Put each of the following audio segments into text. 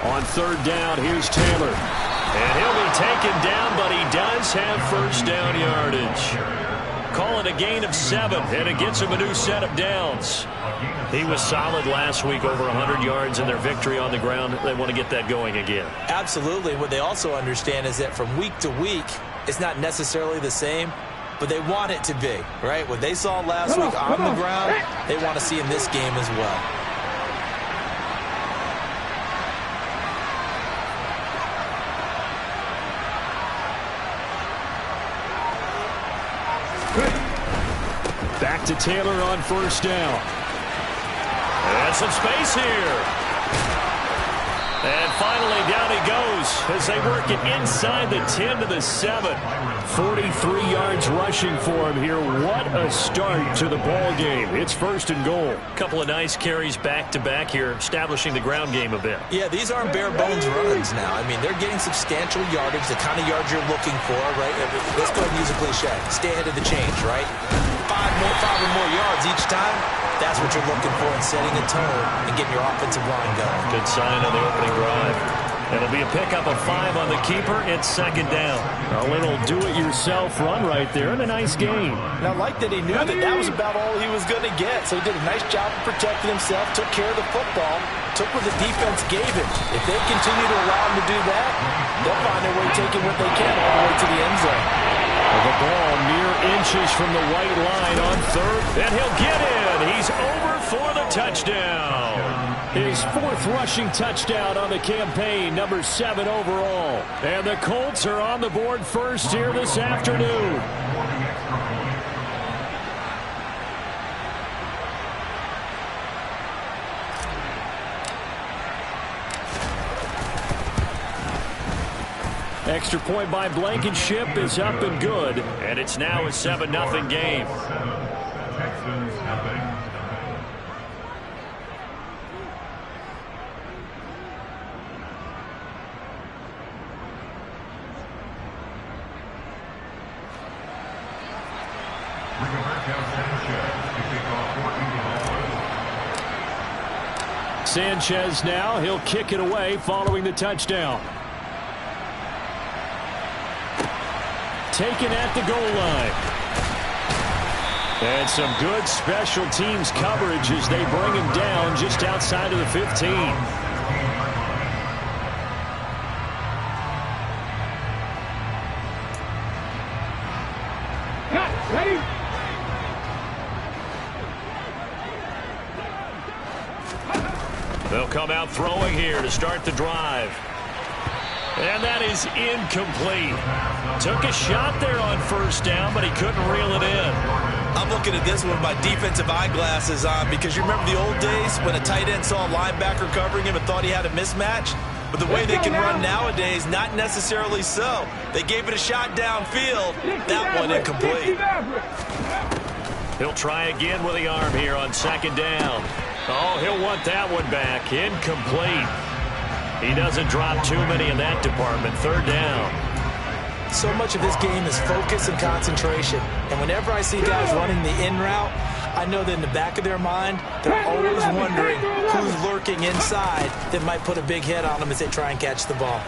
On third down, here's Taylor. And he'll be taken down, but he does have first down yardage. Call it a gain of 7, and it gets him a new set of downs. He was solid last week, over 100 yards in their victory on the ground. They want to get that going again. Absolutely. What they also understand is that from week to week, it's not necessarily the same, but they want it to be, right? What they saw last week on the ground, they want to see in this game as well. Back to Taylor on first down. And some space here. And finally, down he goes as they work it inside the 10 to the 7. 43 yards rushing for him here. What a start to the ball game. It's first and goal. Couple of nice carries back-to-back here, establishing the ground game a bit. Yeah, these aren't bare-bones runs now. I mean, they're getting substantial yardage, the kind of yards you're looking for, right? Let's go ahead and use a cliche. Stay ahead of the change, right? Five or more yards each time. That's what you're looking for in setting a tone and getting your offensive line going. Good sign on the opening drive. It'll be a pickup of 5 on the keeper. It's second down. A little do-it-yourself run right there and a nice game. And I like that he knew that was about all he was going to get. So he did a nice job of protecting himself, took care of the football, took what the defense gave him. If they continue to allow him to do that, they'll find their way taking what they can all the way to the end zone. The ball mere inches from the white line on third, and he'll get in. He's over for the touchdown. His 4th rushing touchdown on the campaign, number 7 overall. And the Colts are on the board first here this afternoon. Extra point by Blankenship is up and good. And it's now a 7-0 game. Sanchez now, he'll kick it away following the touchdown. Taken at the goal line. And some good special teams coverage as they bring him down just outside of the 15. Ready? They'll come out throwing here to start the drive. And that is incomplete. Took a shot there on first down, but he couldn't reel it in. I'm looking at this with my defensive eyeglasses on because you remember the old days when a tight end saw a linebacker covering him and thought he had a mismatch? But the way they can run nowadays, not necessarily so. They gave it a shot downfield. That one incomplete. He'll try again with the arm here on second down. Oh, he'll want that one back. Incomplete. He doesn't drop too many in that department. Third down. So much of this game is focus and concentration. And whenever I see guys running the in route, I know that in the back of their mind, they're always wondering who's lurking inside that might put a big hit on them as they try and catch the ball.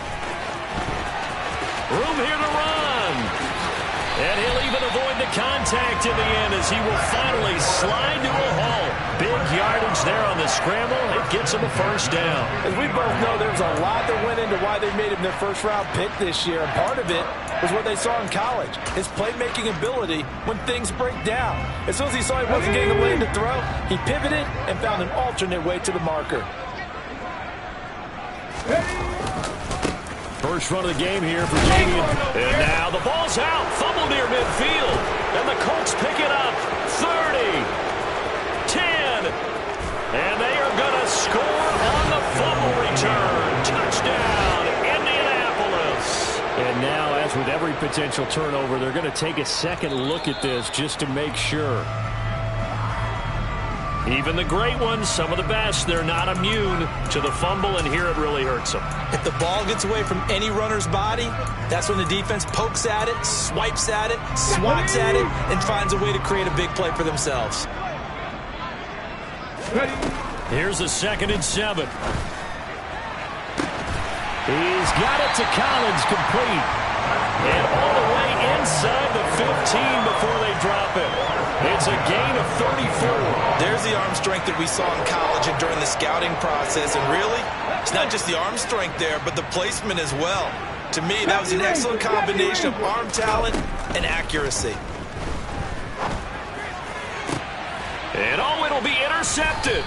Room here to run. And he'll even avoid the contact in the end as he will finally slide to a halt. Big yardage there on the scramble. It gets him a first down. As we both know, there's a lot that went into why they made him their first-round pick this year. And part of it was what they saw in college, his playmaking ability when things break down. As soon as he saw he wasn't getting a lane to throw, he pivoted and found an alternate way to the marker. First run of the game here for Damian. And now the ball's out. Fumble near midfield. And the Colts pick it up. 30. 10. And they are going to score on the fumble return. Touchdown, Indianapolis. And now, as with every potential turnover, they're going to take a second look at this just to make sure. Even the great ones, some of the best, they're not immune to the fumble, and here it really hurts them. If the ball gets away from any runner's body, that's when the defense pokes at it, swipes at it, swats at it, and finds a way to create a big play for themselves. Here's a 2nd and 7. He's got it to Collins, complete. And all the way inside the 15 before they drop it. It's a gain of 34. There's the arm strength that we saw in college and during the scouting process. And really, it's not just the arm strength there, but the placement as well. To me, that was an excellent combination of arm talent and accuracy. And it'll be intercepted.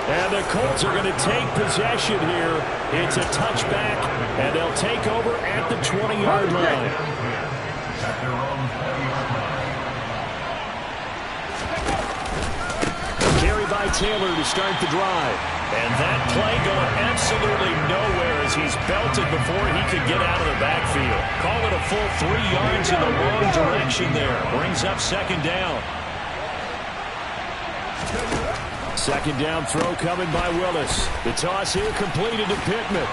And the Colts are going to take possession here. It's a touchback, and they'll take over at the 20-yard line. Carry by Taylor to start the drive. And that play going absolutely nowhere as he's belted before he could get out of the backfield. Call it a full 3 yards in the wrong direction there. Brings up second down. Second down throw coming by Willis. The toss here completed to Pittman.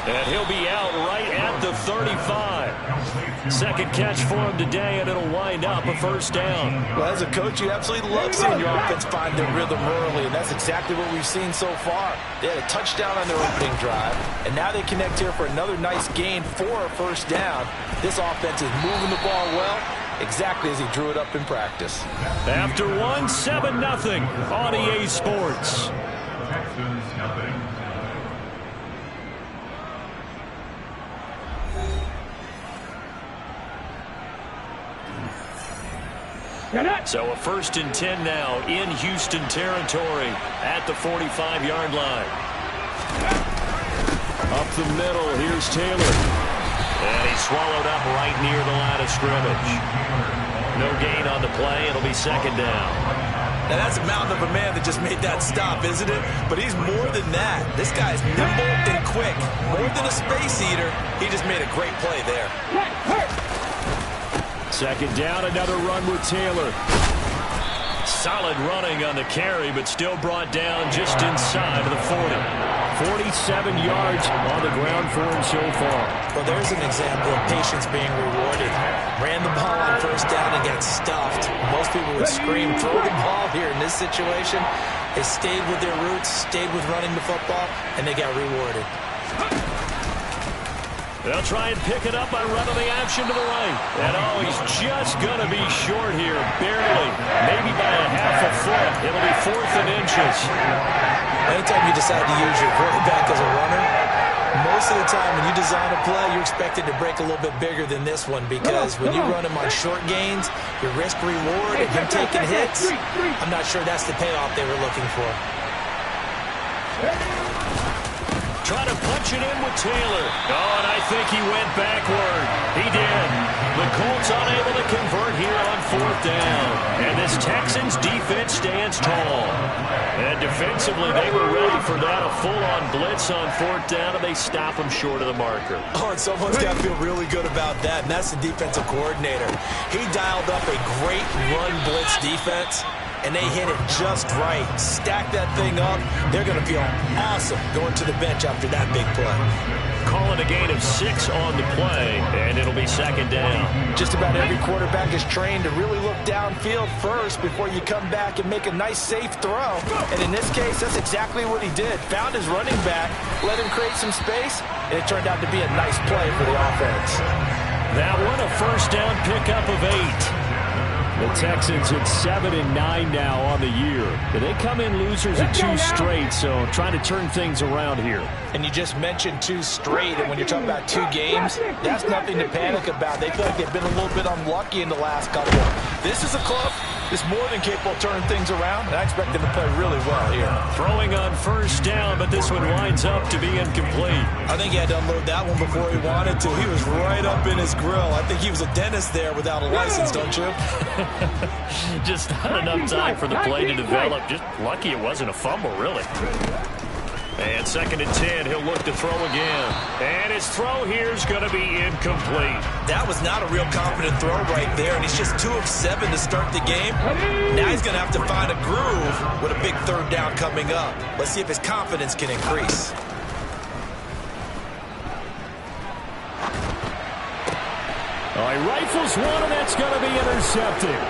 And he'll be out right at the 35. Second catch for him today, and it'll wind up a first down. Well, as a coach, you absolutely love seeing your offense find their rhythm early, and that's exactly what we've seen so far. They had a touchdown on their opening drive, and now they connect here for another nice gain for a first down. This offense is moving the ball well, exactly as he drew it up in practice. After one, 7-0 on EA Sports. So a 1st and 10 now in Houston territory at the 45-yard line. Up the middle, here's Taylor. And he's swallowed up right near the line of scrimmage. No gain on the play. It'll be second down. Now that's a mountain of a man that just made that stop, isn't it? But he's more than that. This guy's nimble and quick. More than a space eater. He just made a great play there. Second down, another run with Taylor. Solid running on the carry, but still brought down just inside of the 40. 47 yards on the ground for him so far. Well, there's an example of patience being rewarded. Ran the ball on first down and got stuffed. Most people would scream, throw the ball here. In this situation, they stayed with their roots, stayed with running the football, and they got rewarded. They'll try and pick it up by running the option to the right. And he's just going to be short here, barely. Maybe by a half a foot. It'll be 4th and inches. Anytime you decide to use your quarterback as a runner, most of the time when you design a play, you're expected to break a little bit bigger than this one, because when you run him on short gains, your risk-reward and him taking hits, I'm not sure that's the payoff they were looking for. Trying to punch it in with Taylor. Oh, and I think he went backward. He did. The Colts unable to convert here on 4th down. And this Texans defense stands tall. And defensively, they were ready for that. A full-on blitz on 4th down, and they stop him short of the marker. Oh, and someone's got to feel really good about that, and that's the defensive coordinator. He dialed up a great run blitz defense, and they hit it just right. Stack that thing up. They're going to feel awesome going to the bench after that big play. Calling a gain of 6 on the play, and it'll be second down. Just about every quarterback is trained to really look downfield first before you come back and make a nice, safe throw. And in this case, that's exactly what he did. Found his running back, let him create some space, and it turned out to be a nice play for the offense. That one, a first down pickup of 8. The Texans at 7-9 now on the year. They come in losers at 2 straight, so trying to turn things around here. And you just mentioned 2 straight, and when you're talking about 2 games, that's nothing to panic about. They feel like they've been a little bit unlucky in the last couple. This is a club that's more than capable of turning things around, and I expect them to play really well here. Throwing on first down, but this one winds up to be incomplete. I think he had to unload that one before he wanted to. He was right up in his grill. I think he was a dentist there without a license, don't you? Just not enough time for the play to develop. Just lucky it wasn't a fumble, really. And 2nd and 10, he'll look to throw again. And his throw here is going to be incomplete. That was not a real confident throw right there, and he's just 2 of 7 to start the game. Now he's going to have to find a groove with a big 3rd down coming up. Let's see if his confidence can increase. All right, rifles one, and that's going to be intercepted.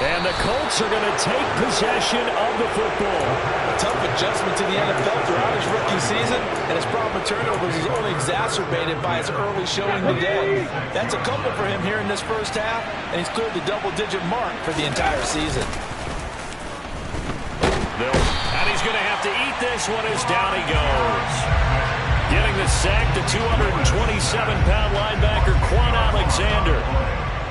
And the Colts are going to take possession of the football. A tough adjustment to the NFL throughout his rookie season, and his problem with turnovers is only exacerbated by his early showing today. That's a couple for him here in this first half, and he's cleared the double-digit mark for the entire season. And he's going to have to eat this one as down he goes. Getting the sack, the 227-pound linebacker, Quan Alexander.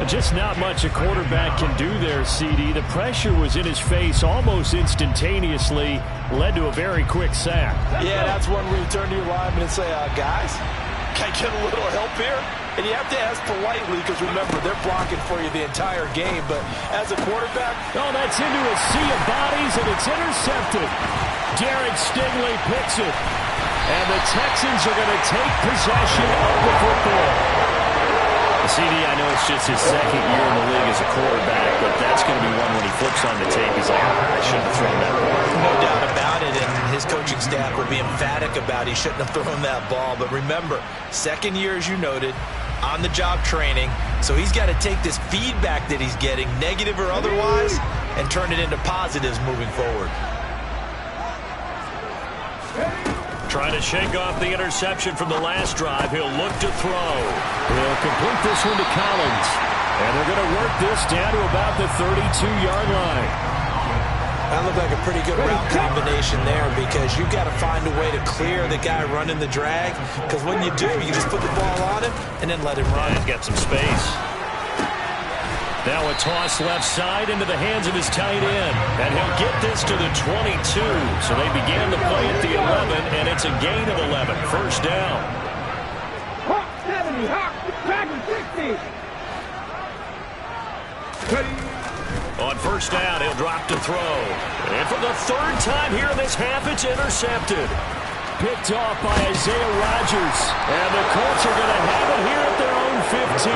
Just not much a quarterback can do there, CD. The pressure was in his face almost instantaneously, led to a very quick sack. Yeah, that's one where you turn to your lineman and say, guys, can I get a little help here? And you have to ask politely because, remember, they're blocking for you the entire game. But as a quarterback... Oh, that's into a sea of bodies, and it's intercepted. Derek Stingley picks it. And the Texans are going to take possession of the football. CD, I know it's just his second year in the league as a quarterback, but that's going to be one when he flips on the tape. He's like, I shouldn't have thrown that ball. No doubt about it, and his coaching staff will be emphatic about he shouldn't have thrown that ball. But remember, second year, as you noted, on-the-job training, so he's got to take this feedback that he's getting, negative or otherwise, and turn it into positives moving forward. Trying to shake off the interception from the last drive. He'll look to throw. He'll complete this one to Collins. And they're going to work this down to about the 32-yard line. That looked like a pretty good route combination there because you've got to find a way to clear the guy running the drag. Because when you do, you just put the ball on him and then let him run. And get some space. Now a toss left side into the hands of his tight end. And he'll get this to the 22. So they began the play at the 11, and it's a gain of 11. First down. Hawk 70, Hawk, back 60. On first down, he'll drop to throw. And for the third time here in this half, it's intercepted. Picked off by Isaiah Rodgers. And the Colts are going to have it here at their own 15.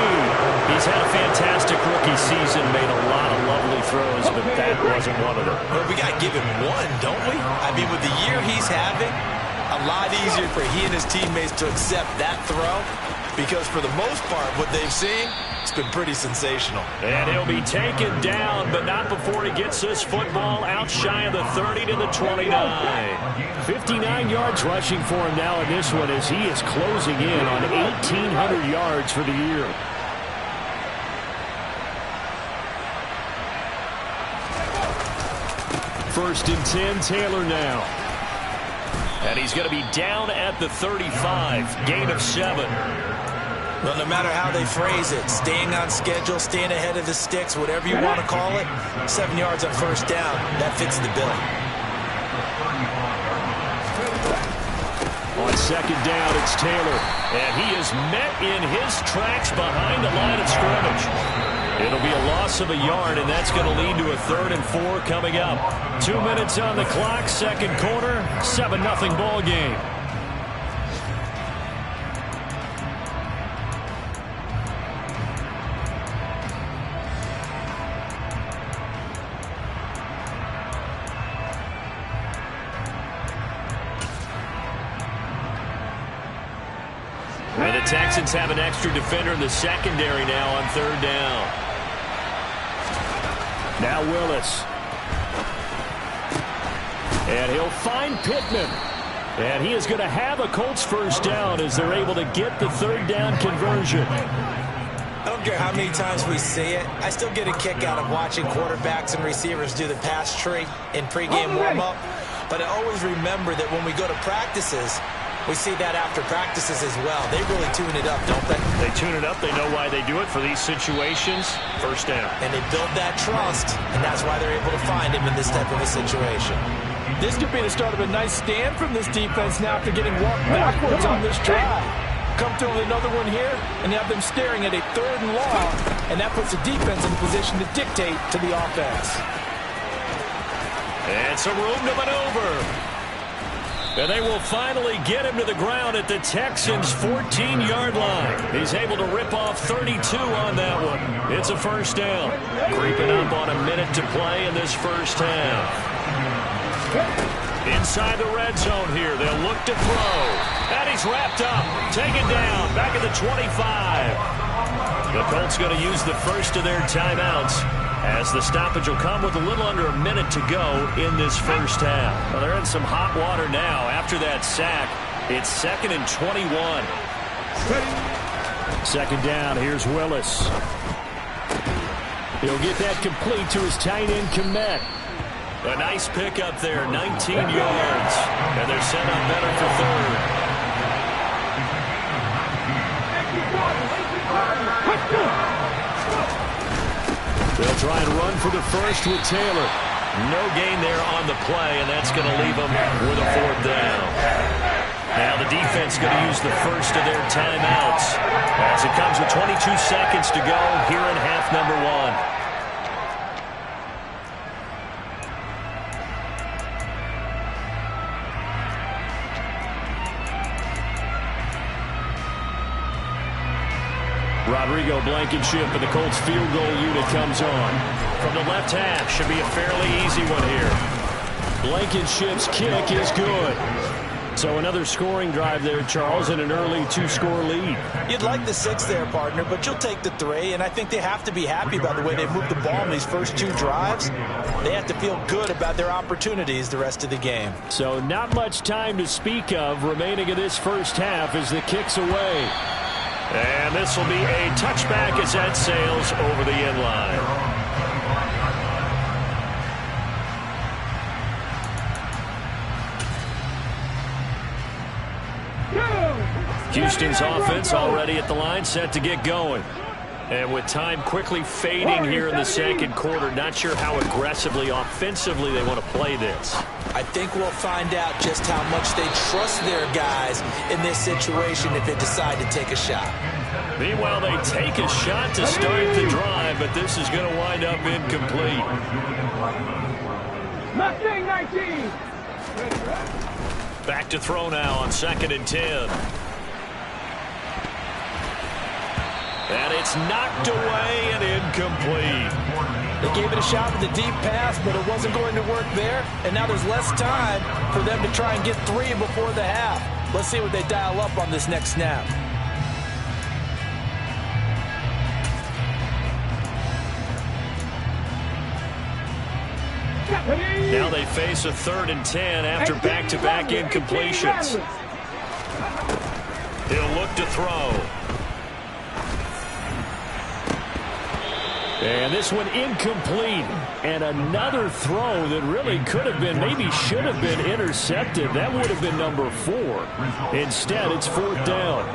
He's had a fantastic rookie season, made a lot of lovely throws, but that wasn't one of them. Well, we got to give him one, don't we? I mean, with the year he's having, a lot easier for he and his teammates to accept that throw because for the most part, what they've seen, it's been pretty sensational. And he'll be taken down, but not before he gets this football out shy of the 30 to the 29. 59 yards rushing for him now in this one as he is closing in on 1,800 yards for the year. First and 10, Taylor now. And he's going to be down at the 35, gain of 7. Well, no matter how they phrase it, staying on schedule, staying ahead of the sticks, whatever you want to call it, 7 yards on first down, that fits the bill. On second down, it's Taylor. And he is met in his tracks behind the line of scrimmage. It'll be a loss of a yard, and that's going to lead to a 3rd and 4 coming up. 2 minutes on the clock, second quarter, 7-0 ball game. And the Texans have an extra defender in the secondary now on 3rd down. Now Willis. And he'll find Pittman. And he is going to have a Colts first down as they're able to get the 3rd down conversion. I don't care how many times we see it. I still get a kick out of watching quarterbacks and receivers do the pass tree in pregame warm-up. But I always remember that when we go to practices, we see that after practices as well. They really tune it up, don't they? They tune it up. They know why they do it for these situations. First down. And they build that trust, and that's why they're able to find him in this type of a situation. This could be the start of a nice stand from this defense now after getting walked backwards on this drive. Come to another one here, and have them staring at a 3rd and long, and that puts the defense in a position to dictate to the offense. And some room to maneuver. And they will finally get him to the ground at the Texans' 14-yard line. He's able to rip off 32 on that one. It's a first down. Creeping up on a minute to play in this first half. Inside the red zone here. They'll look to throw. And he's wrapped up. Taken down. Back at the 25. The Colts going to use the first of their timeouts, as the stoppage will come with a little under a minute to go in this first half. Well, they're in some hot water now after that sack. It's 2nd and 21. Second down. Here's Willis. He'll get that complete to his tight end, Kmet. A nice pickup there, 19 yards. And they're set up better for third. They'll try and run for the first with Taylor. No gain there on the play, and that's going to leave them with a 4th down. Now the defense going to use the first of their timeouts, as it comes with 22 seconds to go here in half number 1. Rodrigo Blankenship and the Colts field goal unit comes on. From the left half, should be a fairly easy one here. Blankenship's kick is good. So another scoring drive there, Charles, and an early 2-score lead. You'd like the 6 there, partner, but you'll take the 3, and I think they have to be happy about the way they've moved the ball in these first 2 drives. They have to feel good about their opportunities the rest of the game. So not much time to speak of remaining in this first half as the kick's away. And this will be a touchback as that sails over the end line. Houston's offense already at the line, set to get going. And with time quickly fading here in the second quarter, not sure how aggressively, offensively they want to play this. I think we'll find out just how much they trust their guys in this situation if they decide to take a shot. Meanwhile, they take a shot to start the drive, but this is going to wind up incomplete. Mustang 19. Back to throw now on 2nd and 10. And it's knocked away and incomplete. They gave it a shot with a deep pass, but it wasn't going to work there. And now there's less time for them to try and get 3 before the half. Let's see what they dial up on this next snap. Now they face a 3rd and 10 after back-to-back incompletions. He'll look to throw. And this one incomplete. And another throw that really could have been, maybe should have been intercepted. That would have been number 4. Instead, it's 4th down.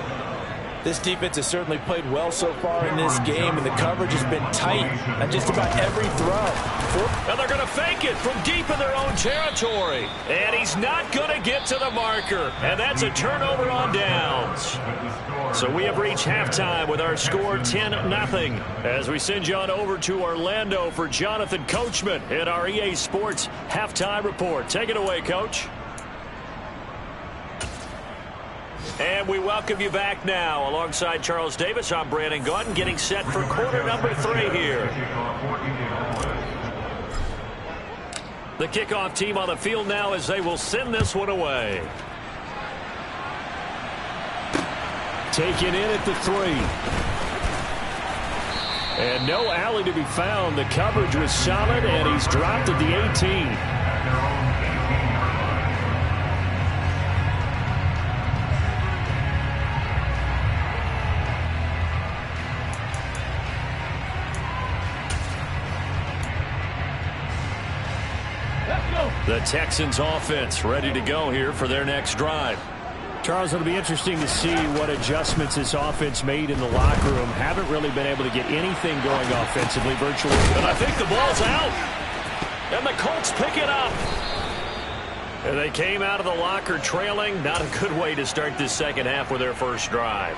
This defense has certainly played well so far in this game, and the coverage has been tight on just about every throw. And they're going to fake it from deep in their own territory. And he's not going to get to the marker. And that's a turnover on downs. So we have reached halftime with our score 10-0. As we send you on over to Orlando for Jonathan Coachman in our EA Sports Halftime Report. Take it away, Coach. And we welcome you back now. Alongside Charles Davis, I'm Brandon Gaudin, getting set for quarter number 3 here. The kickoff team on the field now as they will send this one away. Taken in at the 3. And no alley to be found. The coverage was solid, and he's dropped at the 18. The Texans offense ready to go here for their next drive. Charles, it'll be interesting to see what adjustments this offense made in the locker room. Haven't really been able to get anything going offensively virtually. And I think the ball's out. And the Colts pick it up. And they came out of the locker trailing. Not a good way to start this second half with their first drive.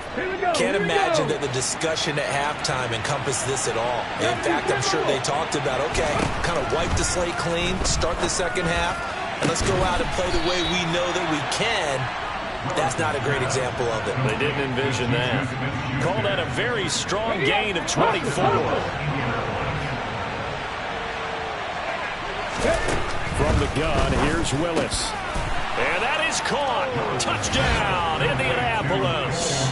Can't imagine that the discussion at halftime encompassed this at all. In fact, I'm sure they talked about, okay, kind of wipe the slate clean, start the second half, and let's go out and play the way we know that we can. That's not a great example of it. They didn't envision that. Call that a very strong gain of 24. From From the gun, here's Willis. And that is caught. Touchdown, Indianapolis.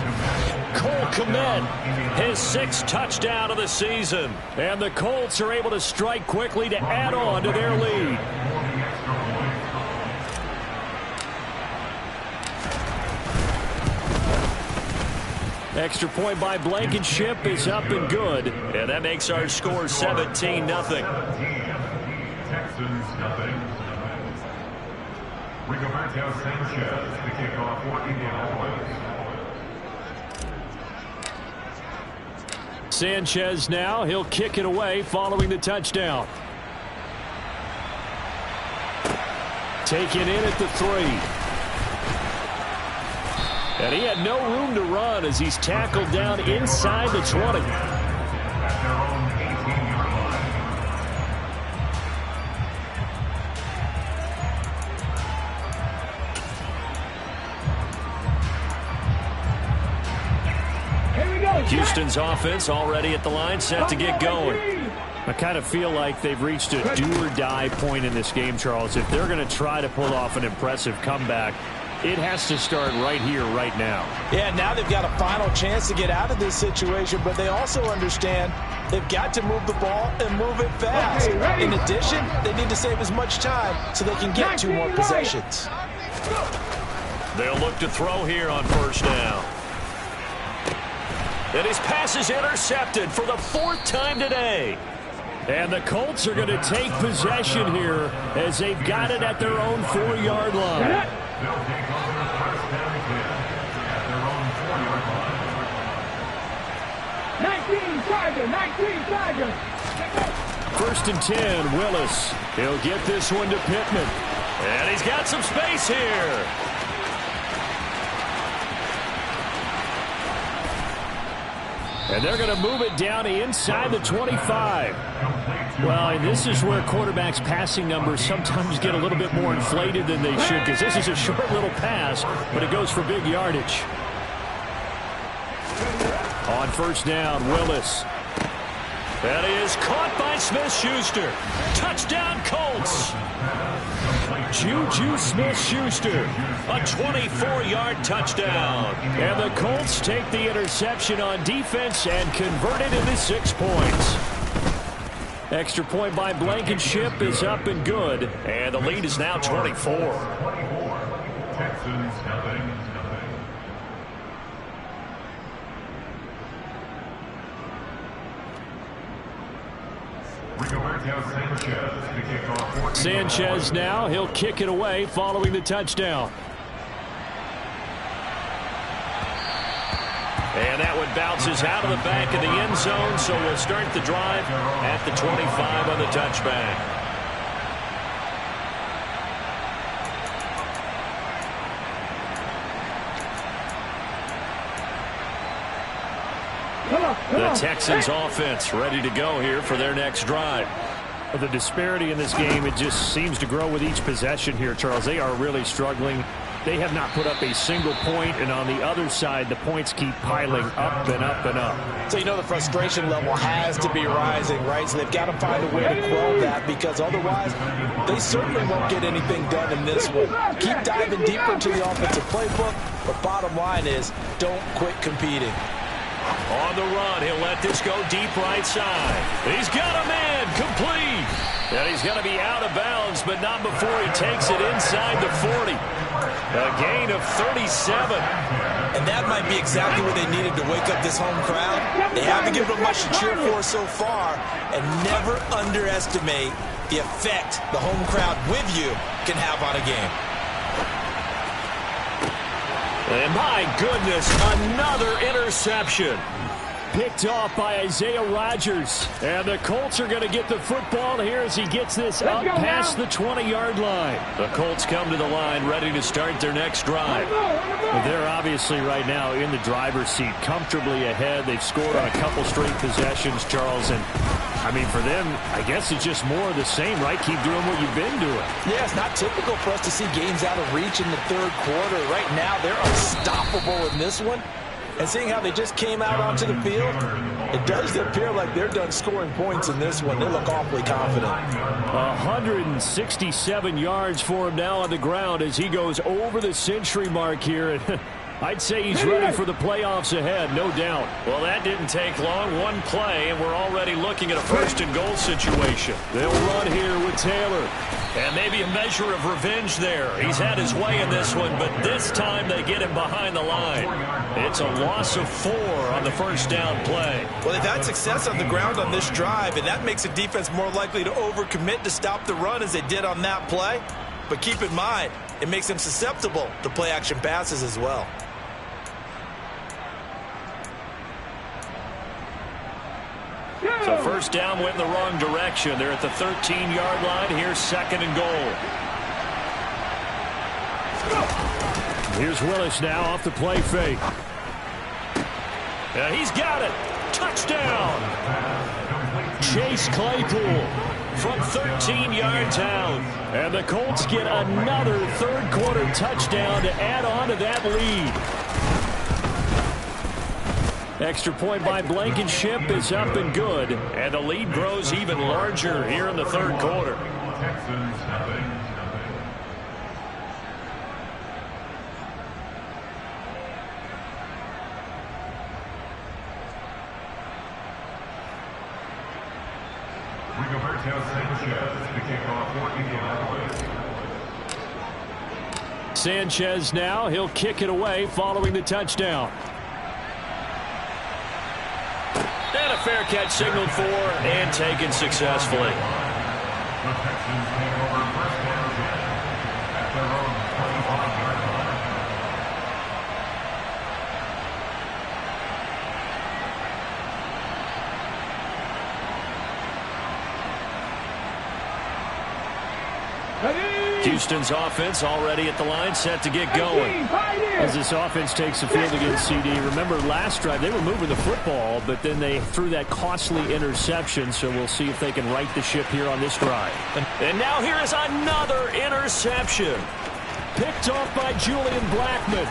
Cole Kmet, his 6th touchdown of the season. And the Colts are able to strike quickly to add on to their lead. Extra point by Blankenship is up and good. And that makes our score 17-0. Texans nothing. Rigoberto Sanchez, the kickoff for Indianapolis. Sanchez now, he'll kick it away following the touchdown. Taken in at the 3. And he had no room to run as he's tackled down inside the 20. Houston's offense already at the line, set to get going. I kind of feel like they've reached a do-or-die point in this game, Charles. If they're going to try to pull off an impressive comeback, it has to start right here, right now. Yeah, now they've got a final chance to get out of this situation, but they also understand they've got to move the ball and move it fast. In addition, they need to save as much time so they can get 2 more possessions. They'll look to throw here on first down. And his pass is intercepted for the 4th time today. And the Colts are going to take possession here as they've got it at their own 4-yard line. They'll take over first down at their own 4-yard line. 19 Tigers. 1st and 10, Willis. He'll get this one to Pittman. And he's got some space here. And they're going to move it down inside the 25. Well, and this is where quarterbacks' passing numbers sometimes get a little bit more inflated than they should, because this is a short little pass, but it goes for big yardage. On first down, Willis. That is caught by Smith-Schuster. Touchdown, Colts. Juju Smith-Schuster, a 24-yard touchdown. And the Colts take the interception on defense and convert it into 6 points. Extra point by Blankenship is up and good. And the lead is now 24. Texans nothing. Sanchez now, he'll kick it away following the touchdown. And that one bounces out of the back of the end zone, so we'll start the drive at the 25 on the touchback. The Texans offense ready to go here for their next drive. The disparity in this game, it just seems to grow with each possession here, Charles. They are really struggling. They have not put up a single point, and on the other side, the points keep piling up and up and up. So you know the frustration level has to be rising, right? So they've got to find a way to quell that, because otherwise they certainly won't get anything done in this one. Keep diving deeper into the offensive playbook, but bottom line is don't quit competing. On the run, he'll let this go deep right side. He's got a man complete. And he's going to be out of bounds, but not before he takes it inside the 40. A gain of 37. And that might be exactly what they needed to wake up this home crowd. They haven't given them much to cheer for so far. And never underestimate the effect the home crowd with you can have on a game. And my goodness, another interception. Picked off by Isaiah Rodgers. And the Colts are going to get the football here as he gets this up past the 20-yard line. The Colts come to the line ready to start their next drive. They're obviously right now in the driver's seat, comfortably ahead. They've scored on a couple straight possessions, Charles. And, I mean, for them, I guess it's just more of the same, right? Keep doing what you've been doing. Yeah, it's not typical for us to see games out of reach in the third quarter. Right now, they're unstoppable in this one. And seeing how they just came out onto the field, it does appear like they're done scoring points in this one. They look awfully confident. 167 yards for him now on the ground as he goes over the century mark here. I'd say he's ready for the playoffs ahead, no doubt. Well, that didn't take long. One play, and we're already looking at a first-and-goal situation. They'll run here with Taylor. And maybe a measure of revenge there. He's had his way in this one, but this time they get him behind the line. It's a loss of 4 on the first down play. Well, they've had success on the ground on this drive, and that makes a defense more likely to overcommit to stop the run as they did on that play. But keep in mind, it makes them susceptible to play-action passes as well. So first down went in the wrong direction. They're at the 13-yard line. Here's second and goal. Here's Willis now off the play fake. Yeah, he's got it. Touchdown. Chase Claypool from 13 yards out. And the Colts get another third-quarter touchdown to add on to that lead. Extra point by Blankenship is up and good. And the lead grows even larger here in the third quarter. Texans nothing. Rigoberto Sanchez to kick off for Indianapolis. Sanchez now. He'll kick it away following the touchdown. And a fair catch signaled for and taken successfully. The Texans take over first down 10 at their own 25-yard line. Houston's offense already at the line, set to get going. As this offense takes the field against CD. Remember last drive, they were moving the football, but then they threw that costly interception, so we'll see if they can right the ship here on this drive. And now here is another interception. Picked off by Julian Blackmon.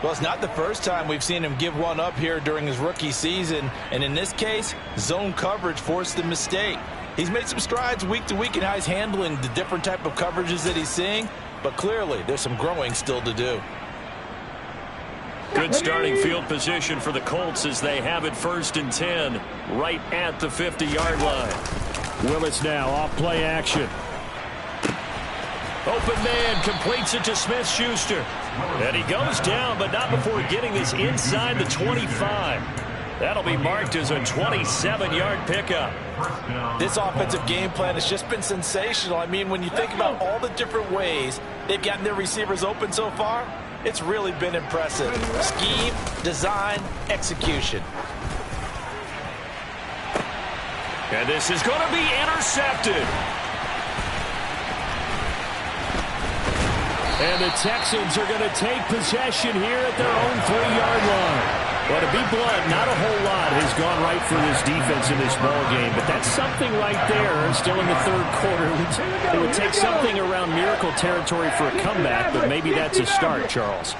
Well, it's not the first time we've seen him give one up here during his rookie season. And in this case, zone coverage forced the mistake. He's made some strides week to week in how he's handling the different type of coverages that he's seeing. But clearly, there's some growing still to do. Good starting field position for the Colts as they have it first and 10 right at the 50-yard line. Willis now off play action. Open man completes it to Smith-Schuster. And he goes down, but not before getting this inside the 25. That'll be marked as a 27-yard pickup. This offensive game plan has just been sensational. I mean, when you think about all the different ways they've gotten their receivers open so far, it's really been impressive. Scheme, design, execution. And this is going to be intercepted. And the Texans are going to take possession here at their own 3-yard line. Well, to be blunt, not a whole lot has gone right for this defense in this ballgame, but that's something right there. Still in the third quarter. It would take something around miracle territory for a comeback, but maybe that's a start, Charles.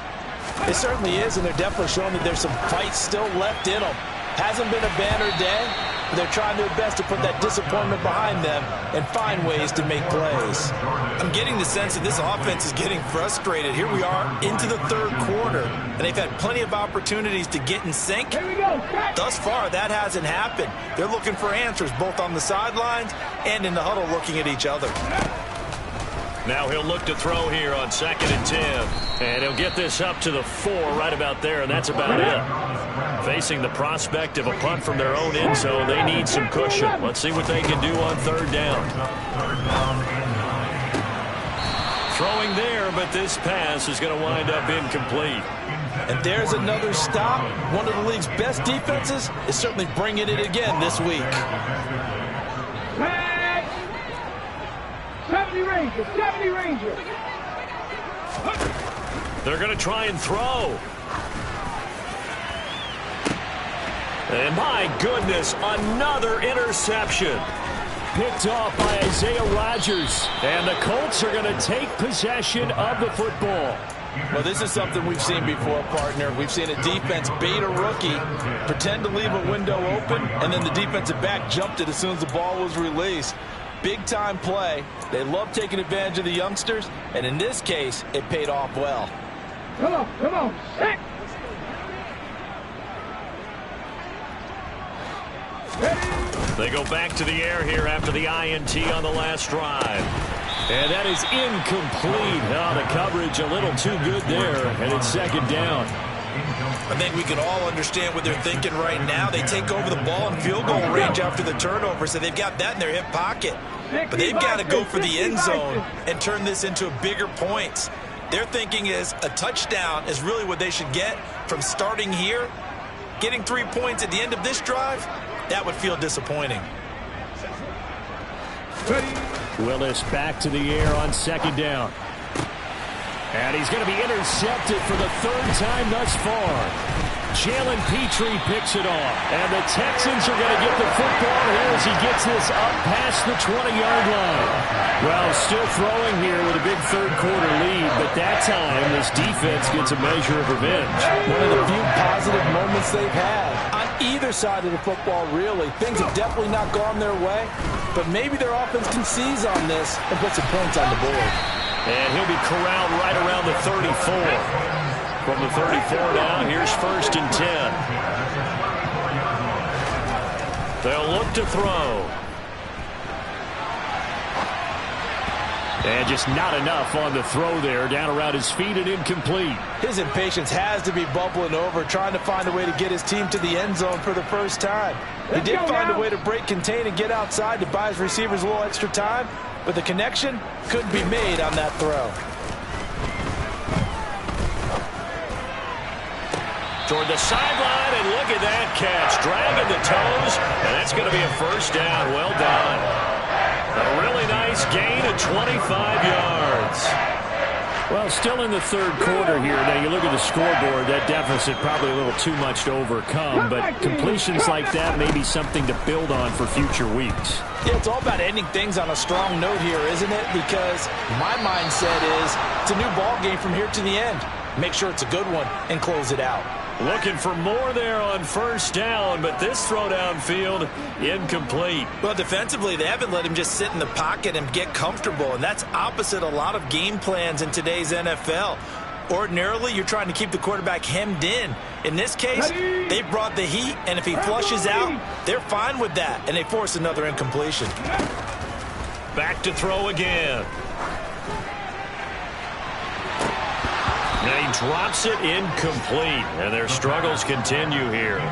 It certainly is, and they're definitely showing that there's some fight still left in them. Hasn't been a banner day, but they're trying their best to put that disappointment behind them and find ways to make plays. I'm getting the sense that this offense is getting frustrated. Here we are into the third quarter, and they've had plenty of opportunities to get in sync. Thus far, that hasn't happened. They're looking for answers both on the sidelines and in the huddle looking at each other. Now he'll look to throw here on 2nd and 10. And he'll get this up to the 4 right about there, and that's about it. Facing the prospect of a punt from their own end zone, they need some cushion. Let's see what they can do on 3rd down. Throwing there, but this pass is going to wind up incomplete. And there's another stop. One of the league's best defenses is certainly bringing it again this week. 70 Rangers, 70 Rangers. They're going to try and throw. And my goodness, another interception. picked off by Isaiah Rodgers. And the Colts are going to take possession of the football. Well, this is something we've seen before, partner. We've seen a defense bait a rookie, pretend to leave a window open, and then the defensive back jumped it as soon as the ball was released. Big-time play. They love taking advantage of the youngsters, and in this case, it paid off well. Come on, set. They go back to the air here after the INT on the last drive. And that is incomplete. Oh, the coverage a little too good there, and it's second down. I think we can all understand what they're thinking right now. They take over the ball in field goal range after the turnover, so they've got that in their hip pocket. But they've got to go for the end zone and turn this into bigger points. Their thinking is a touchdown is really what they should get from starting here. Getting 3 points at the end of this drive, that would feel disappointing. Willis back to the air on second down. And he's going to be intercepted for the third time thus far. Jalen Petrie picks it off. And the Texans are going to get the football here as he gets this up past the 20-yard line. Well, still throwing here with a big third-quarter lead, but that time this defense gets a measure of revenge. One of the few positive moments they've had on either side of the football, really. Things have definitely not gone their way, but maybe their offense can seize on this and put some points on the board. And he'll be corralled right around the 34. From the 34 now, here's 1st and 10. They'll look to throw. And just not enough on the throw there. Down around his feet and incomplete. His impatience has to be bubbling over, trying to find a way to get his team to the end zone for the first time. He did find a way to break contain and get outside to buy his receivers a little extra time, but the connection couldn't be made on that throw. Toward the sideline, and look at that catch. Dragging the toes, and that's going to be a first down. Well done. A really nice gain of 25 yards. Well, still in the third quarter here. Now, you look at the scoreboard, that deficit probably a little too much to overcome, but completions like that may be something to build on for future weeks. Yeah, it's all about ending things on a strong note here, isn't it? Because my mindset is it's a new ball game from here to the end. Make sure it's a good one and close it out. Looking for more there on first down, but this throw downfield, incomplete. Well, defensively, they haven't let him just sit in the pocket and get comfortable, and that's opposite a lot of game plans in today's NFL. Ordinarily, you're trying to keep the quarterback hemmed in. In this case, they brought the heat, and if he flushes out, they're fine with that, and they force another incompletion. Back to throw again. Now he drops it incomplete, and their struggles continue here.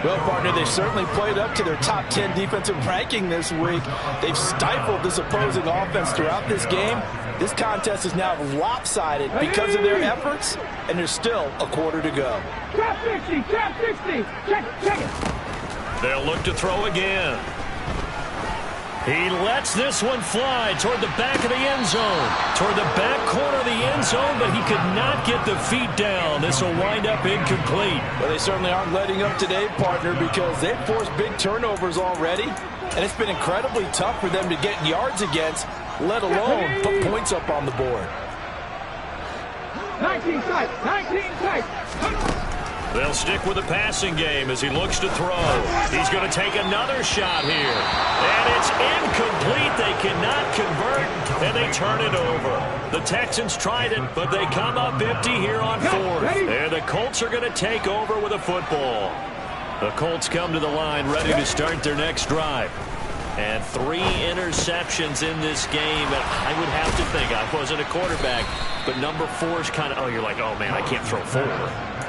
Well, partner, they certainly played up to their top 10 defensive ranking this week. They've stifled this opposing offense throughout this game. This contest is now lopsided because of their efforts, and there's still a quarter to go. Trap 60, trap 60. Check it. They'll look to throw again. He lets this one fly toward the back of the end zone. Toward the back corner of the end zone, but he could not get the feet down. This will wind up incomplete. Well, they certainly aren't letting up today, partner, because they've forced big turnovers already, and it's been incredibly tough for them to get yards against, let alone put points up on the board. 19 tight, 19 tight. They'll stick with the passing game as he looks to throw. He's going to take another shot here. And it's incomplete. They cannot convert, and they turn it over. The Texans tried it, but they come up empty here on fourth. And the Colts are going to take over with a football. The Colts come to the line ready to start their next drive. And 3 interceptions in this game. And I would have to think, I wasn't a quarterback, but number 4 is kind of, oh, you're like, oh, man, I can't throw 4.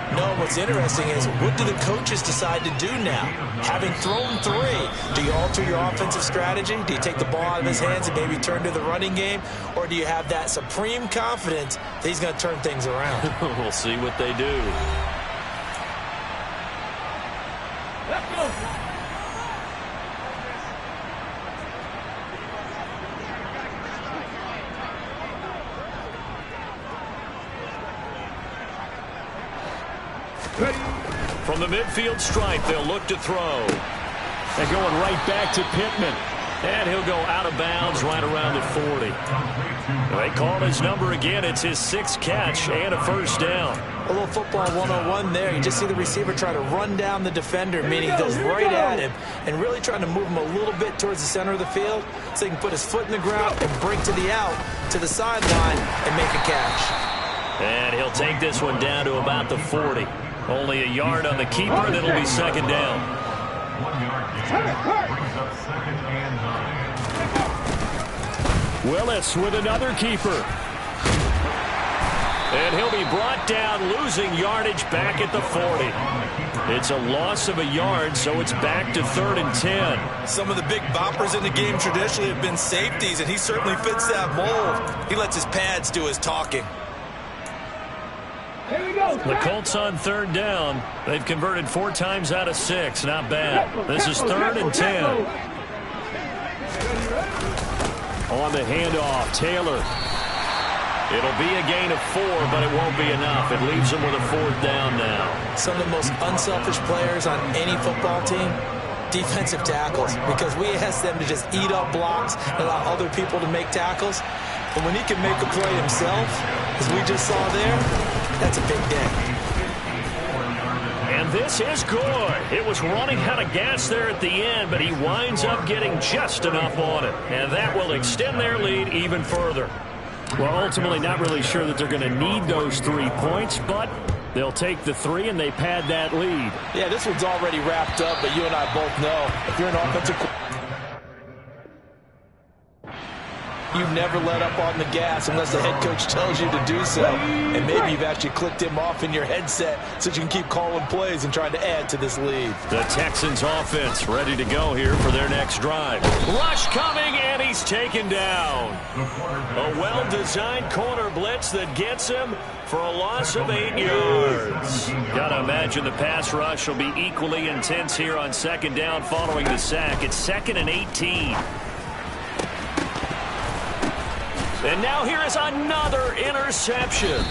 No, what's interesting is what do the coaches decide to do now? Having thrown 3, do you alter your offensive strategy? Do you take the ball out of his hands and maybe turn to the running game? Or do you have that supreme confidence that he's going to turn things around? We'll see what they do. Let's go. From the midfield stripe, they'll look to throw. They're going right back to Pittman. And he'll go out of bounds right around the 40. They call his number again. It's his 6th catch and a first down. A little football 101 there. You just see the receiver try to run down the defender, meaning he goes right at him and really trying to move him a little bit towards the center of the field so he can put his foot in the ground and break to the out, to the sideline, and make a catch. And he'll take this one down to about the 40. Only a yard on the keeper, and it'll be second down. 1 yard gain. Brings up second and 9. Willis with another keeper. And he'll be brought down, losing yardage back at the 40. It's a loss of a yard, so it's back to 3rd and 10. Some of the big boppers in the game traditionally have been safeties, and he certainly fits that mold. He lets his pads do his talking. Here we go. The Colts on 3rd down. They've converted 4 times out of 6. Not bad. This is 3rd and 10. On the handoff, Taylor. It'll be a gain of 4, but it won't be enough. It leaves them with a 4th down now. Some of the most unselfish players on any football team, defensive tackles, because we ask them to just eat up blocks and allow other people to make tackles. But when he can make a play himself, as we just saw there, that's a big day. And this is good. It was running out of gas there at the end, but he winds up getting just enough on it. And that will extend their lead even further. Well, ultimately not really sure that they're going to need those 3 points, but they'll take the 3 and they pad that lead. Yeah, this one's already wrapped up, but you and I both know if you're an offensive you never let up on the gas unless the head coach tells you to do so. And maybe you've actually clicked him off in your headset so you can keep calling plays and trying to add to this lead. The Texans offense ready to go here for their next drive. Rush coming, and he's taken down. A well-designed corner blitz that gets him for a loss of 8 yards. Gotta imagine the pass rush will be equally intense here on 2nd down following the sack. It's 2nd and 18. And now here is another interception.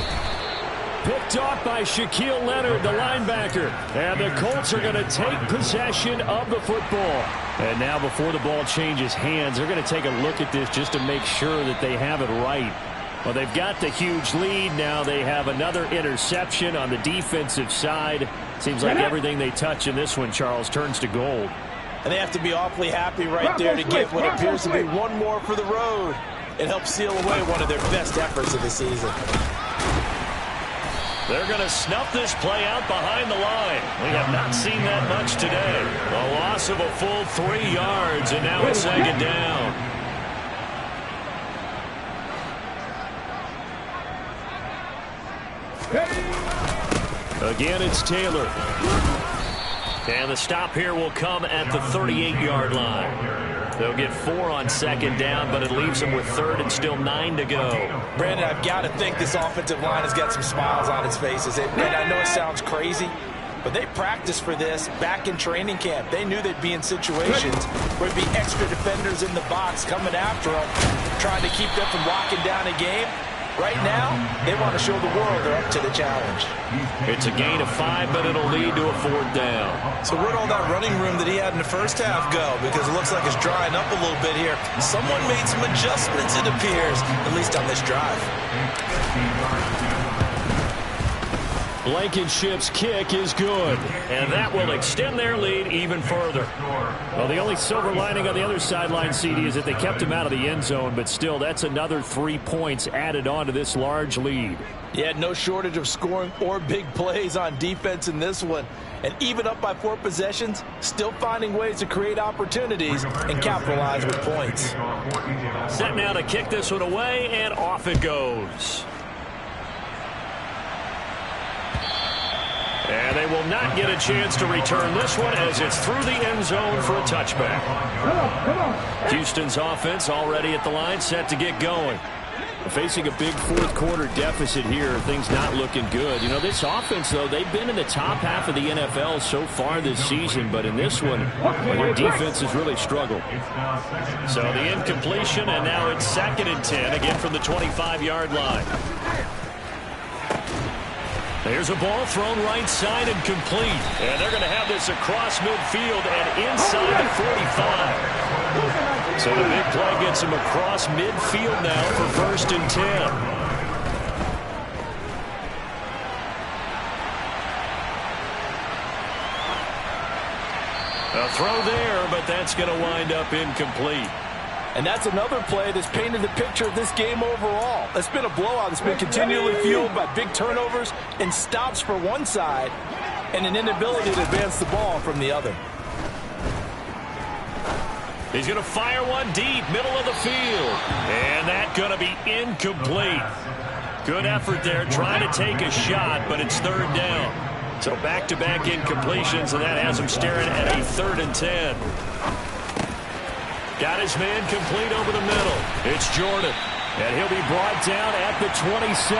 Picked off by Shaquille Leonard, the linebacker. And the Colts are going to take possession of the football. And now before the ball changes hands, they're going to take a look at this just to make sure that they have it right. Well, they've got the huge lead. Now they have another interception on the defensive side. Seems like everything they touch in this one, Charles, turns to gold. And they have to be awfully happy right there to get what appears to be one more for the road. It helps seal away one of their best efforts of the season. They're going to snuff this play out behind the line. We have not seen that much today. A loss of a full 3 yards, and now it's 2nd down. Again, it's Taylor. And the stop here will come at the 38-yard line. They'll get 4 on 2nd down, but it leaves them with 3rd and still 9 to go. Brandon, I've got to think this offensive line has got some smiles on its faces. And I know it sounds crazy, but they practiced for this back in training camp. They knew they'd be in situations where there'd be extra defenders in the box coming after them, trying to keep them from locking down a game. Right now, they want to show the world they're up to the challenge. It's a gain of 5, but it'll lead to a 4th down. So where'd all that running room that he had in the first half go? Because it looks like it's drying up a little bit here. Someone made some adjustments, it appears, at least on this drive. Blankenship's kick is good, and that will extend their lead even further. Well, the only silver lining on the other sideline, CD, is that they kept him out of the end zone, but still, that's another 3 points added on to this large lead. Yeah, no shortage of scoring or big plays on defense in this one. And even up by 4 possessions, still finding ways to create opportunities and capitalize with points. Set now to kick this one away, and off it goes. And they will not get a chance to return this one as it's through the end zone for a touchback. Come on. Houston's offense already at the line, set to get going. Facing a big 4th quarter deficit here, things not looking good. You know, this offense, though, they've been in the top half of the NFL so far this season, but in this one, their defense has really struggled. So the incompletion, and now it's 2nd and 10, again from the 25-yard line. There's a ball thrown right side and complete. And they're going to have this across midfield and inside the 45. So the big play gets him across midfield now for 1st and 10. A throw there, but that's going to wind up incomplete. And that's another play that's painted the picture of this game overall. It's been a blowout. It's been continually fueled by big turnovers and stops for one side and an inability to advance the ball from the other. He's going to fire one deep, middle of the field. And that's going to be incomplete. Good effort there, trying to take a shot, but it's 3rd down. So back-to-back incompletions, and that has him staring at a 3rd and 10. Got his man complete over the middle. It's Jordan. And he'll be brought down at the 27.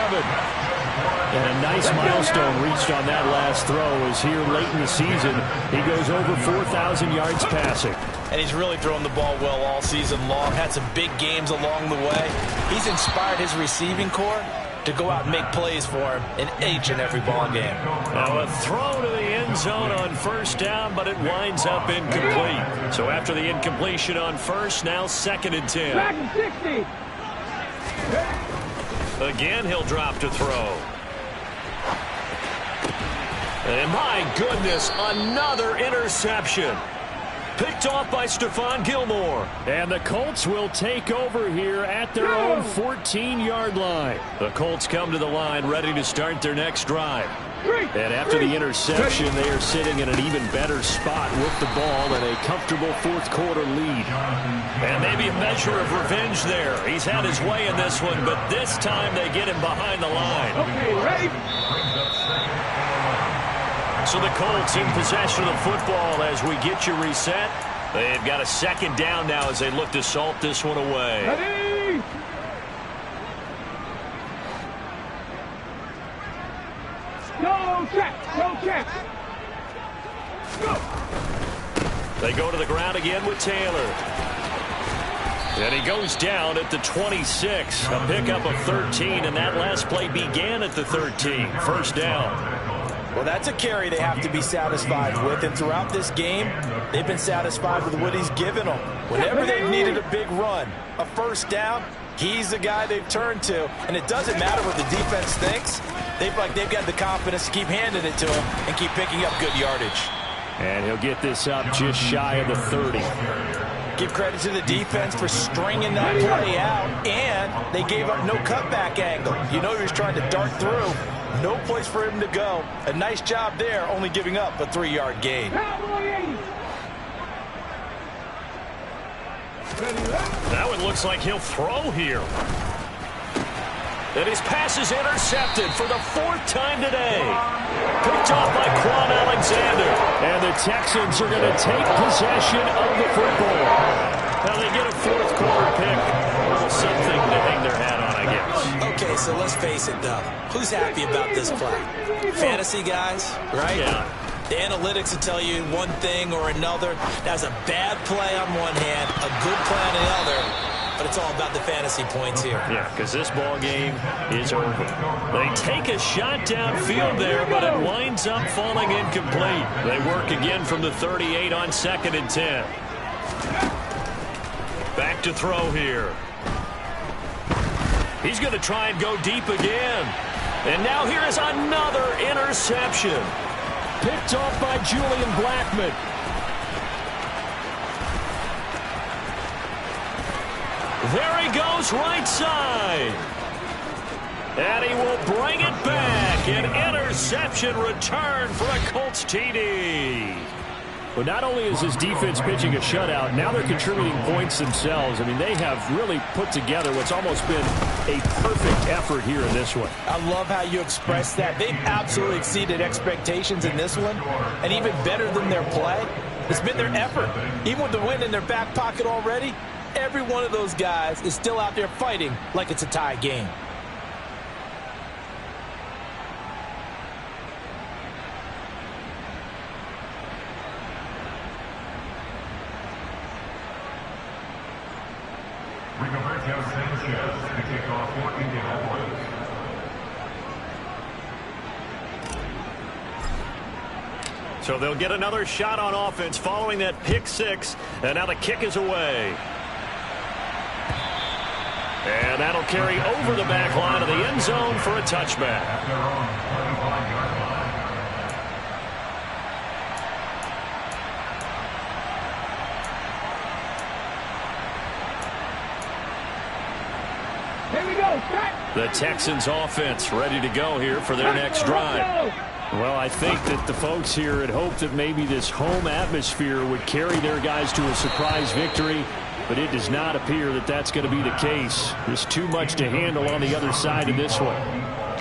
And a nice milestone reached on that last throw as here late in the season, he goes over 4,000 yards passing. And he's really thrown the ball well all season long. Had some big games along the way. He's inspired his receiving corps to go out and make plays for him in each and every ball game. Now a throw to the end zone on 1st down, but it winds up incomplete. So after the incompletion on 1st, now 2nd and 10. Back and 60. Again, he'll drop to throw. And my goodness, another interception. Picked off by Stephon Gilmore. And the Colts will take over here at their own 14-yard line. The Colts come to the line ready to start their next drive. And after the interception, they are sitting in an even better spot with the ball and a comfortable 4th quarter lead. And maybe a measure of revenge there. He's had his way in this one, but this time they get him behind the line. Okay, ready? So the Colts in possession of the football as we get you reset. They've got a 2nd down now as they look to salt this one away. Ready? No check, no check. Go. They go to the ground again with Taylor. And he goes down at the 26. A pickup of 13, and that last play began at the 13. 1st down. Well, that's a carry they have to be satisfied with, and throughout this game, they've been satisfied with what he's given them. Whenever they've needed a big run, a 1st down, he's the guy they've turned to, and it doesn't matter what the defense thinks. They've got the confidence to keep handing it to him and keep picking up good yardage. And he'll get this up just shy of the 30. Give credit to the defense for stringing that play out, and they gave up no cutback angle. You know he was trying to dart through. No place for him to go. A nice job there, only giving up a 3-yard gain. Now it looks like he'll throw here. And his pass is intercepted for the 4th time today. Picked off by Quan Alexander. And the Texans are going to take possession of the football. Now they get a 4th quarter pick. A little something to hang their hat on, I guess. Okay, so let's face it, though. Who's happy about this play? Fantasy guys, right? Yeah. The analytics will tell you one thing or another. That's a bad play on one hand, a good play on the other. But it's all about the fantasy points here. Yeah, because this ball game is over. They take a shot downfield there, but it winds up falling incomplete. They work again from the 38 on 2nd and 10. Back to throw here. He's going to try and go deep again. And now here is another interception. Picked off by Julian Blackmon. There he goes, right side. And he will bring it back. An interception return for a Colts TD. But not only is his defense pitching a shutout, now they're contributing points themselves. I mean, they have really put together what's almost been a perfect effort here in this one. I love how you express that. They've absolutely exceeded expectations in this one, and even better than their play. It's been their effort. Even with the win in their back pocket already, every one of those guys is still out there fighting like it's a tie game. Sanchez to kick off 14 Indianapolis. So they'll get another shot on offense following that pick six, and now the kick is away. And that'll carry over the back line of the end zone for a touchback. At their own 25-yard line. Here we go. Cut. The Texans offense ready to go here for their next drive. Well, I think that the folks here had hoped that maybe this home atmosphere would carry their guys to a surprise victory, but it does not appear that that's going to be the case. There's too much to handle on the other side of this one.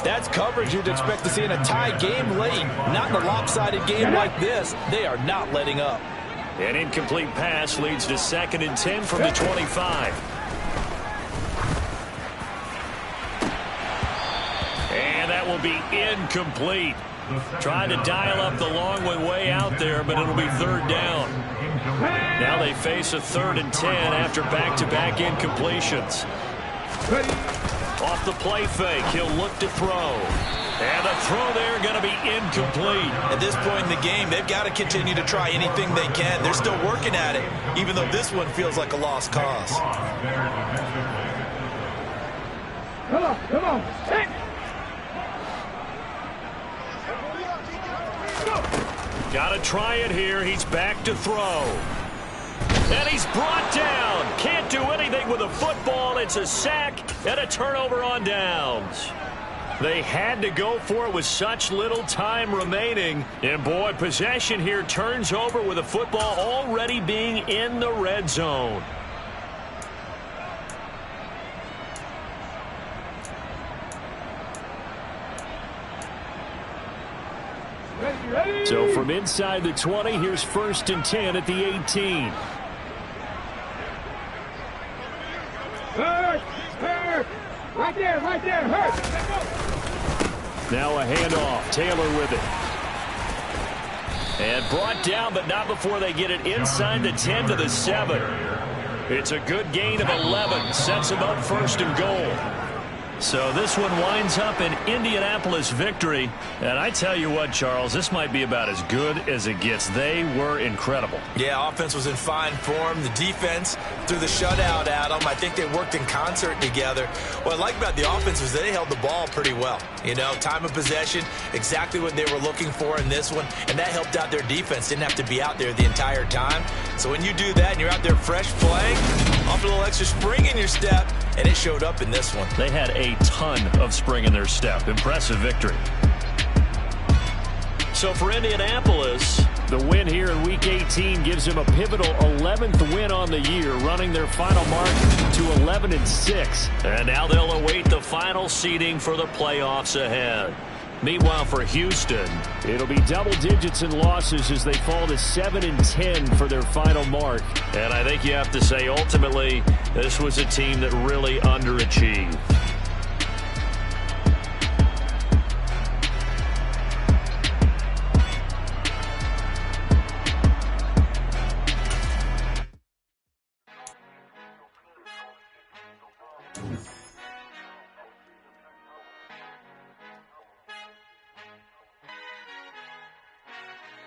That's coverage you'd expect to see in a tie game late. Not in a lopsided game like this. They are not letting up. An incomplete pass leads to 2nd and 10 from the 25. And that will be incomplete. Trying to dial up the long way out there, but it'll be 3rd down. Now they face a 3rd and 10 after back-to-back incompletions. Off the play fake, he'll look to throw. And the throw there going to be incomplete. At this point in the game, they've got to continue to try anything they can. They're still working at it, even though this one feels like a lost cause. Come on, come on. Hey. Got to try it here. He's back to throw. And he's brought down. Can't do anything with a football. It's a sack and a turnover on downs. They had to go for it with such little time remaining. And, boy, possession here turns over with a football already being in the red zone. Ready. So from inside the 20, here's 1st and 10 at the 18. Hurt. Right there, hurt. Now a handoff. Taylor with it. And brought down, but not before they get it inside the 10 to the 7. It's a good gain of 11. Sets them up 1st and goal. So this one winds up an Indianapolis victory. And I tell you what, Charles, this might be about as good as it gets. They were incredible. Yeah, offense was in fine form. The defense threw the shutout at them. I think they worked in concert together. What I like about the offense was they held the ball pretty well. You know, time of possession, exactly what they were looking for in this one. And that helped out their defense. Didn't have to be out there the entire time. So when you do that and you're out there fresh playing, off a little extra spring in your step, and it showed up in this one. They had a ton of spring in their step. Impressive victory. So for Indianapolis, the win here in Week 18 gives them a pivotal 11th win on the year, running their final mark to 11-6. And now they'll await the final seeding for the playoffs ahead. Meanwhile, for Houston, it'll be double digits in losses as they fall to 7-10 for their final mark. And I think you have to say, ultimately, this was a team that really underachieved.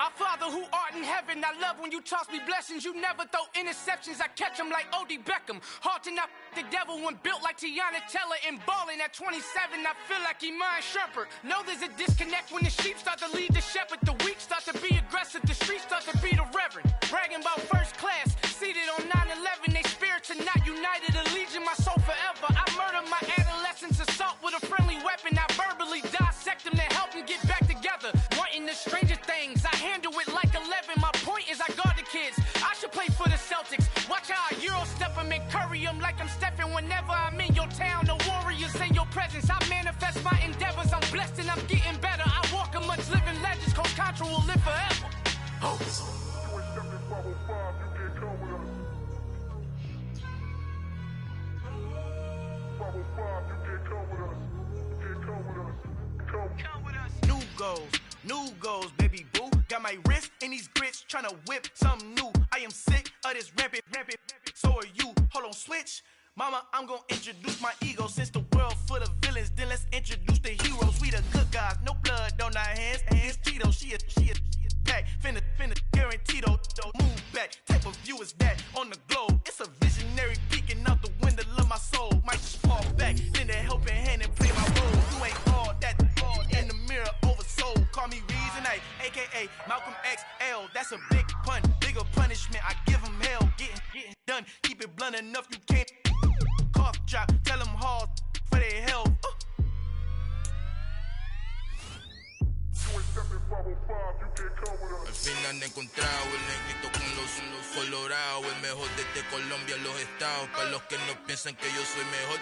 Our Father who art in heaven, I love when you toss me blessings. You never throw interceptions, I catch them like O.D. Beckham. Hard to not the devil when built like Tiana Teller and balling at 27. I feel like Iman Shumpert. Know there's a disconnect when the sheep start to lead the shepherd. The weak start to be aggressive, the streets start to be the reverend. Bragging about first class, seated on 9/11. They spirits are not united, a legion, my soul forever. I murder my adolescence, assault with a friendly weapon. I verbally dissect them to help them get back together. Wanting the stranger things, I handle it like 11. My point is I guard the kids. I should play for the Celtics. Watch how I Euro step them and curry them like I'm Stephen. Whenever I'm in your town, the Warriors in your presence. I manifest my endeavors. I'm blessed and I'm getting better. I walk amongst living legends. Coach Contra will live forever. Oh. New goals, baby boo. Got my wrist in these grits, tryna whip something new. I am sick of this rampant. So are you. Hold on, switch. Mama, I'm gonna introduce my ego. Since the world full of villains, then let's introduce the heroes. We the good guys, no blood on our hands. Hands Tito, she a pack. Finna, guaranteed, move back. Type of view is that on the globe. It's a visionary peeking out the window of my soul. Might just desde Colombia a los estados. Para los que no piensan que yo soy mejor,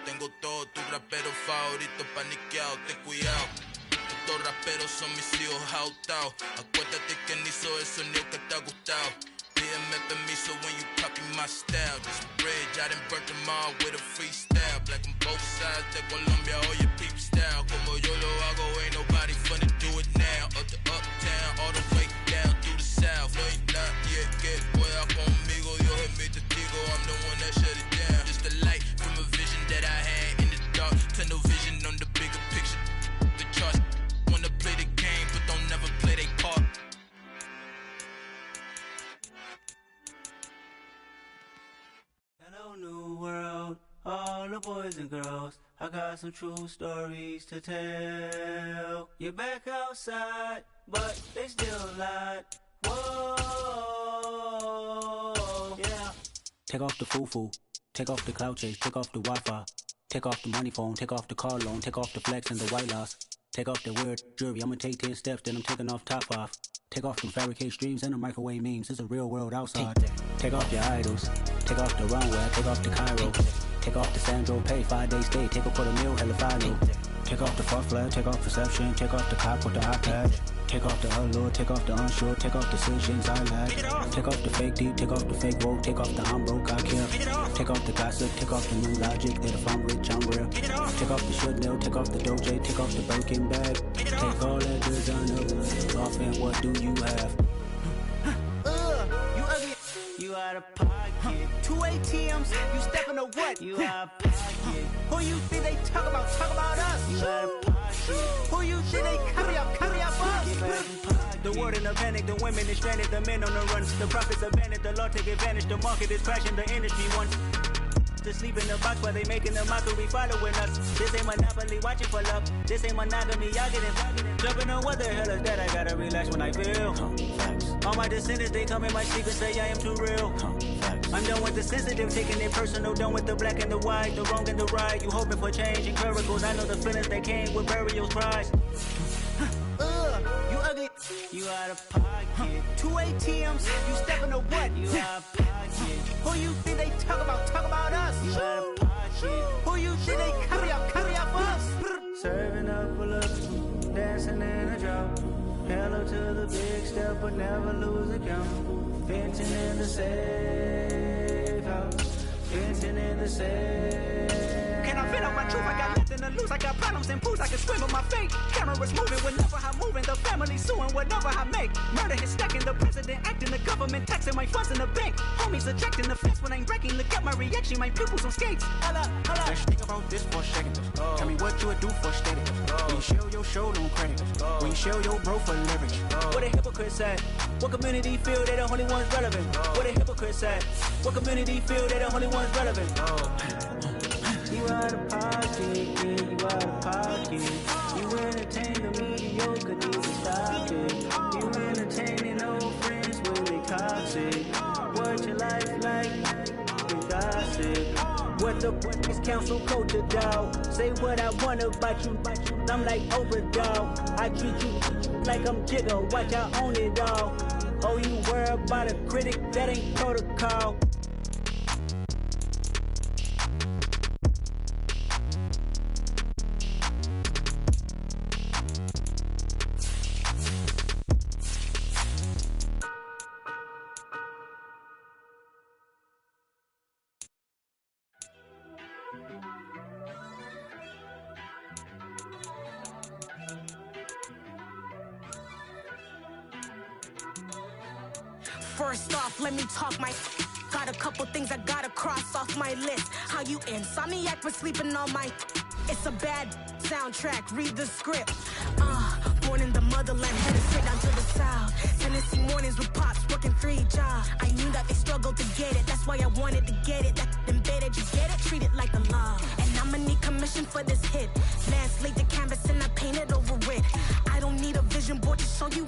tengo todo, tu rapero favorito paniqueado, ten cuidado. Estos raperos son mis hijos jautados. Acuérdate que ni hizo el sonido que te ha gustado. Pídeme permiso when you copy my style. This bridge, I done burnt them all with a freestyle. Black on both sides de Colombia, oye peep style. Como yo lo hago, ain't nobody finna do it now. Up to uptown, all the way down through the south. No ain't not yet, que pueda conmigo. Dios es mi testigo, I'm the one that shut it down. Just a light from a vision that I had in the dark. Tunnel vision on the bigger picture. The charts wanna play the game, but don't never play their part. Hello, new world, all the boys and girls. I got some true stories to tell. You're back outside, but they still lied. Whoa, yeah. Take off the foo-foo, take off the cloud chase, take off the Wi-Fi, take off the money phone, take off the car loan, take off the flex and the white loss. Take off the weird jewelry, I'ma take 10 steps, then I'm taking off top off. Take off them fabricated streams and the microwave memes, it's a real world outside. Take off your idols, take off the runway, take off the Cairo. Take off the Sandro pay, 5-day stay, take a quarter meal, hella follow. Take off the far flag, take off perception, take off the cop with the iPad. Take off the allure, take off the unsure, take off decisions I lack. Take off the fake deep, take off the fake woke, take off the I'm broke, I care. Take off the gossip, take off the new logic, that if I'm rich, I'm real. Take off the Chanel, take off the Doja, take off the Birkin bag. Take all that designer off and what do you have? You ugly. You out of pocket. 2 ATMs, you stepping to what? You out of pocket. Who you think they talk about us? You out of pocket. Who you think they copy up us? The world in a panic, the women is stranded, the men on the run. The profits abandoned, the law take advantage, the market is crashing, the industry wants to sleep in the box while they making a mockery following us. This ain't Monopoly, watching for luck. This ain't monogamy, y'all getting jumping on what the hell is that? I gotta relax when I feel. All my descendants, they come in my sleep and say I am too real. I'm done with the sensitive, taking it personal, done with the black and the white, the wrong and the right. You hoping for change and miracles, I know the feelings that came with burials, cries. You ugly, you out of pocket. 2 ATMs, you stepping to what? You out of pocket. Who you think they talk about us? You out of pocket. Who you think they copy up us? Serving up a look, dancing in a drop. Hello to the big step, but never lose a count. Venting in the safe house, venting in the safe. Can I vent out my truth? I got nothing to lose. I got problems and booze. I can swim with my fate. Cameras moving whenever I'm moving. The family suing whatever I make. Murder is stacking. The president acting. The government taxing my funds in the bank. Homies ejecting the fence when I'm breaking. Look at my reaction. My pupils on skates. Holla. Let's think about this for a second. Tell me what you would do for steady. When you show your show, no credit. When you show your bro for leverage. What a hypocrite said. What community feel they the only ones relevant? What a hypocrite said. What community feel they the only ones relevant? You out of pocket, yeah, you out of pocket. You entertain the mediocre, need to stop it. You entertaining old friends when they toxic. What your life like? You gossip. What the is council culture, dog? Say what I want about you. I'm like Oprah, dog. I treat you like I'm Jigga. Watch I own it all. Oh, you worry about a critic? That ain't protocol. First off, let me talk my got a couple things I gotta cross off my list. How you insomniac for sleeping on my it's a bad soundtrack, read the script. Born in the motherland, headed straight down to the south. Tennessee mornings with pops, working 3 jobs. I knew that they struggled to get it, that's why I wanted to get it. That embedded, you get it, treat it like a law. And I'ma need commission for this hit. Last laid the canvas and I painted over it. I don't need a vision board to show you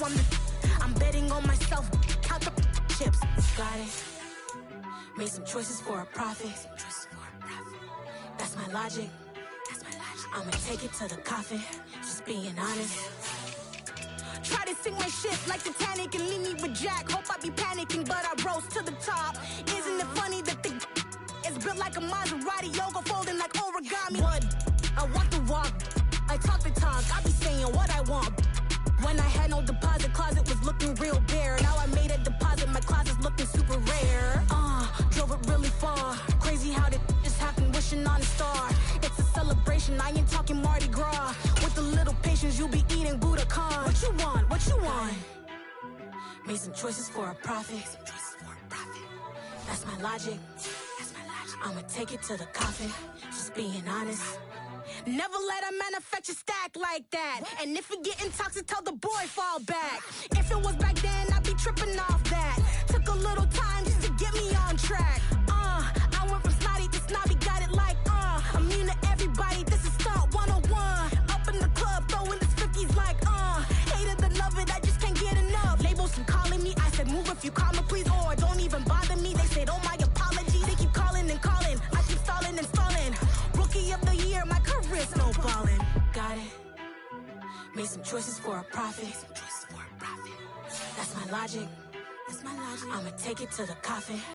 I'm betting on myself, count the chips. Got it. Made some choices for a profit. That's my logic. I'ma take it to the coffin, just being honest. Try to sink my ship like Titanic and leave me with Jack. Hope I be panicking, but I rose to the top. Isn't it funny that the is built like a Maserati, yoga folding like origami? What? I walk the walk, I talk the talk, I be saying what I want. When I had no deposit, closet was looking real bare. Now I made a deposit, my closet's looking super rare. Drove it really far. Crazy how that just happened, wishing on a star. It's a celebration, I ain't talking Mardi Gras. With a little patience, you'll be eating Budokan. What you want? What you want? Made some choices for a profit. That's my logic. I'ma take it to the coffin. Just being honest. Never let a manufacture stack like that. And if it getting toxic, tell the boy fall back. If it was back then, I'd be tripping off that. Took a little time just to get me on track. I went from snotty to snobby, got it like immune to everybody, this is stunt 101. Up in the club, throwing this 50s like hate it and love it, I just can't get enough. Labels keep calling me, I said move if you call me please, or don't even bother me. They said oh my apology, they keep calling and calling. I keep stalling and stalling. Rookie of the year, my career snowballing. Got it. Made some choices for a profit. That's my logic. I'ma take it to the coffin.